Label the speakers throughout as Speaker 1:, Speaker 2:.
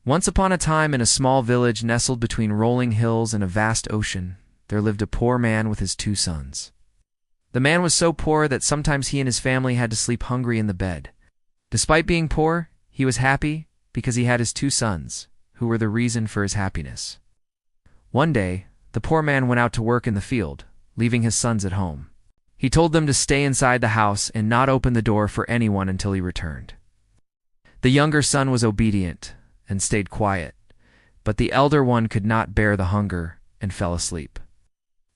Speaker 1: Once upon a time, in a small village nestled between rolling hills and a vast ocean, there lived a poor man with his 2 sons. The man was so poor that sometimes he and his family had to sleep hungry in the bed. Despite being poor, he was happy because he had his 2 sons, who were the reason for his happiness. One day, the poor man went out to work in the field, leaving his sons at home. He told them to stay inside the house and not open the door for anyone until he returned. The younger son was obedient and stayed quiet, but the elder one could not bear the hunger and fell asleep.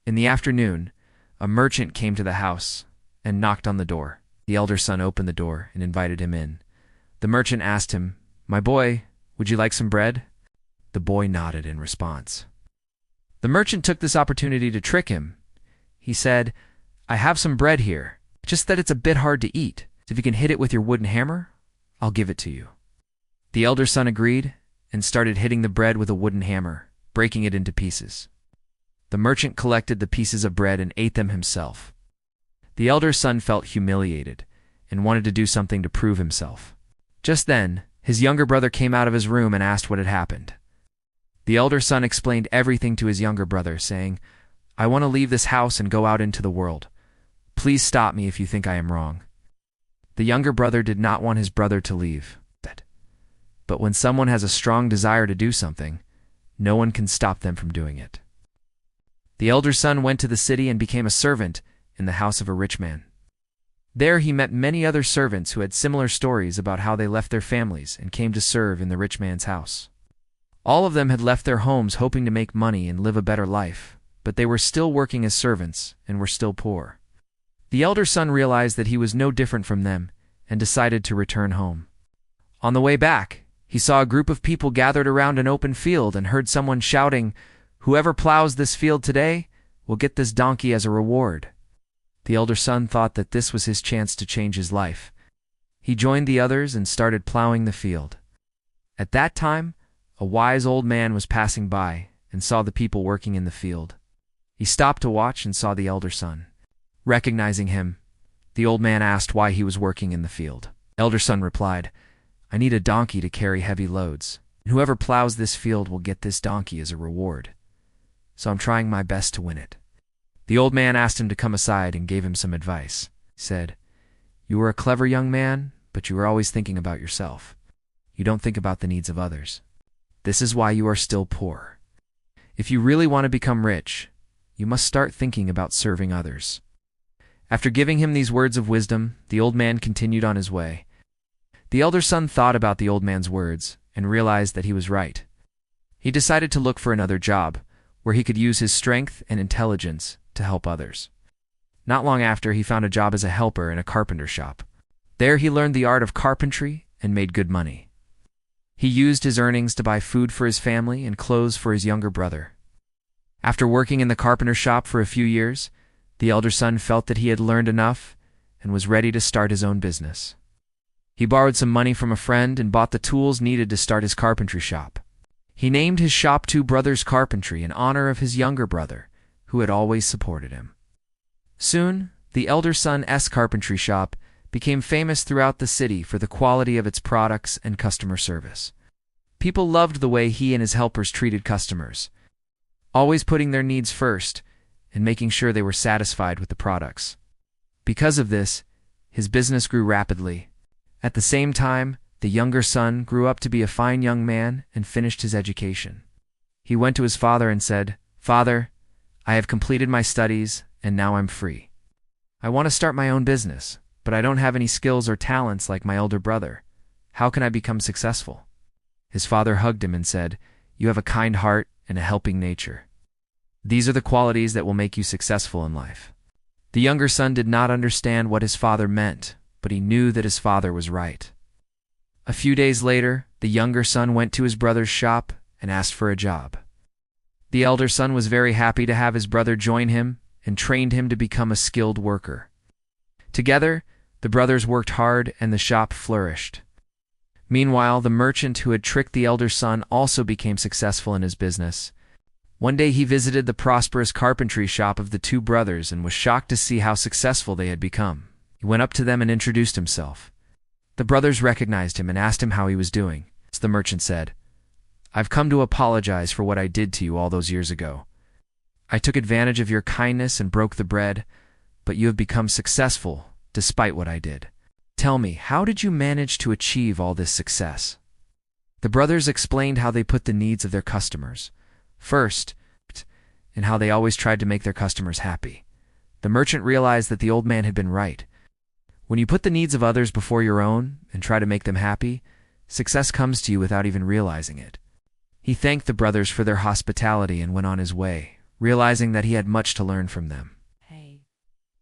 Speaker 1: In the afternoon, a merchant came to the house and knocked on the door. The elder son opened the door and invited him in. The merchant asked him, "My boy, would you like some bread?" The boy nodded in response. The merchant took this opportunity to trick him. He said, "I have some bread here, just that it's a bit hard to eat. If you can hit it with your wooden hammer, I'll give it to you." The elder son agreed and started hitting the bread with a wooden hammer, breaking it into pieces. The merchant collected the pieces of bread and ate them himself. The elder son felt humiliated and wanted to do something to prove himself. Just then, his younger brother came out of his room and asked what had happened. The elder son explained everything to his younger brother, saying, "I want to leave this house and go out into the world. Please stop me if you think I am wrong." The younger brother did not want his brother to leave. But when someone has a strong desire to do something, no one can stop them from doing it. The elder son went to the city and became a servant in the house of a rich man. There he met many other servants who had similar stories about how they left their families and came to serve in the rich man's house. All of them had left their homes hoping to make money and live a better life, but they were still working as servants and were still poor. The elder son realized that he was no different from them and decided to return home. On the way back, he saw a group of people gathered around an open field and heard someone shouting, "Whoever plows this field today will get this donkey as a reward." The elder son thought that this was his chance to change his life. He joined the others and started plowing the field. At that time, a wise old man was passing by and saw the people working in the field. He stopped to watch and saw the elder son. Recognizing him, the old man asked why he was working in the field. Elder son replied, "I need a donkey to carry heavy loads. Whoever plows this field will get this donkey as a reward. So I'm trying my best to win it." The old man asked him to come aside and gave him some advice. He said, "You are a clever young man, but you are always thinking about yourself. You don't think about the needs of others. This is why you are still poor. If you really want to become rich, you must start thinking about serving others." After giving him these words of wisdom, the old man continued on his way. The elder son thought about the old man's words and realized that he was right. He decided to look for another job, where he could use his strength and intelligence to help others. Not long after, he found a job as a helper in a carpenter shop. There he learned the art of carpentry and made good money. He used his earnings to buy food for his family and clothes for his younger brother. After working in the carpenter shop for a few years, the elder son felt that he had learned enough and was ready to start his own business. He borrowed some money from a friend and bought the tools needed to start his carpentry shop. He named his shop Two Brothers Carpentry in honor of his younger brother, who had always supported him. Soon, the elder son's carpentry shop became famous throughout the city for the quality of its products and customer service. People loved the way he and his helpers treated customers, always putting their needs first and making sure they were satisfied with the products. Because of this, his business grew rapidly. At the same time, the younger son grew up to be a fine young man and finished his education. He went to his father and said, "Father, I have completed my studies and now I'm free. I want to start my own business, but I don't have any skills or talents like my elder brother. How can I become successful?" His father hugged him and said, "You have a kind heart and a helping nature. These are the qualities that will make you successful in life." The younger son did not understand what his father meant, but he knew that his father was right. A few days later, the younger son went to his brother's shop and asked for a job. The elder son was very happy to have his brother join him and trained him to become a skilled worker. Together, the brothers worked hard and the shop flourished. Meanwhile, the merchant who had tricked the elder son also became successful in his business. One day he visited the prosperous carpentry shop of the two brothers and was shocked to see how successful they had become. He went up to them and introduced himself. The brothers recognized him and asked him how he was doing. The merchant said, I've come to apologize for what I did to you all those years ago. I took advantage of your kindness and broke the bread, but you have become successful despite what I did. Tell me, how did you manage to achieve all this success?" The brothers explained how they put the needs of their customers first, and how they always tried to make their customers happy. The merchant realized that the old man had been right. When you put the needs of others before your own and try to make them happy, success comes to you without even realizing it. He thanked the brothers for their hospitality and went on his way, realizing that he had much to learn from them.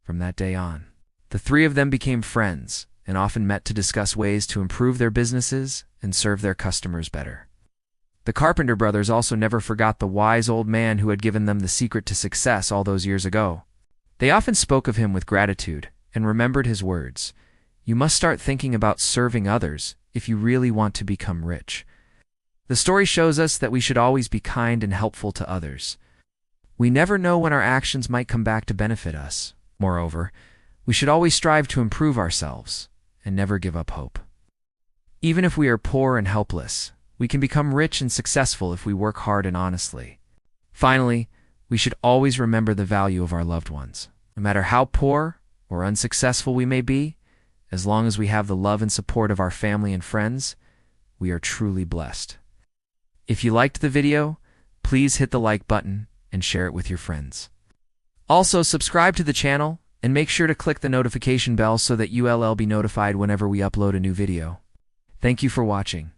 Speaker 1: From that day on, the three of them became friends and often met to discuss ways to improve their businesses and serve their customers better. The Carpenter brothers also never forgot the wise old man who had given them the secret to success all those years ago. They often spoke of him with gratitude and remembered his words, "You must start thinking about serving others if you really want to become rich." The story shows us that we should always be kind and helpful to others. We never know when our actions might come back to benefit us. Moreover, we should always strive to improve ourselves and never give up hope. Even if we are poor and helpless, we can become rich and successful if we work hard and honestly. Finally, we should always remember the value of our loved ones. No matter how poor or unsuccessful we may be, as long as we have the love and support of our family and friends, we are truly blessed. If you liked the video, please hit the like button and share it with your friends. Also, subscribe to the channel and make sure to click the notification bell so that you'll be notified whenever we upload a new video. Thank you for watching.